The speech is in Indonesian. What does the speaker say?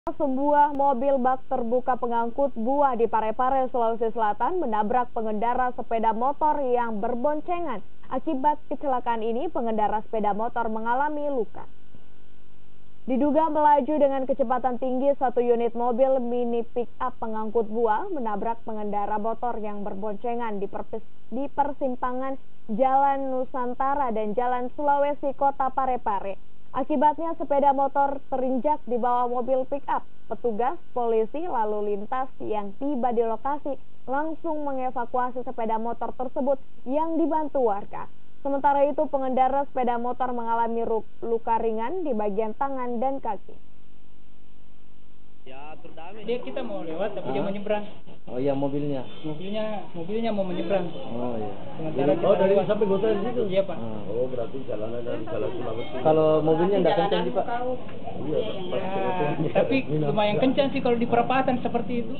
Sebuah mobil bak terbuka pengangkut buah di Parepare, Sulawesi Selatan menabrak pengendara sepeda motor yang berboncengan. Akibat kecelakaan ini, pengendara sepeda motor mengalami luka. Diduga melaju dengan kecepatan tinggi, satu unit mobil mini pick-up pengangkut buah menabrak pengendara motor yang berboncengan di persimpangan Jalan Nusantara dan Jalan Sulawesi Kota Parepare. Akibatnya sepeda motor terinjak di bawah mobil pick-up. Petugas polisi lalu lintas yang tiba di lokasi langsung mengevakuasi sepeda motor tersebut yang dibantu warga. Sementara itu pengendara sepeda motor mengalami luka ringan di bagian tangan dan kaki. Ya, terdamai. Kita mau lewat tapi dia mau nyebrang. Oh iya, mobilnya Mobilnya mau menyeberang. Oh iya. Sementara dari sampai kota di situ. Iya, Pak. Oh, berarti jalanan dari Jalan Sulawesi. Kalau mobilnya enggak kencang sih, Pak. Iya, tapi lumayan kencang sih kalau di perapatan seperti itu.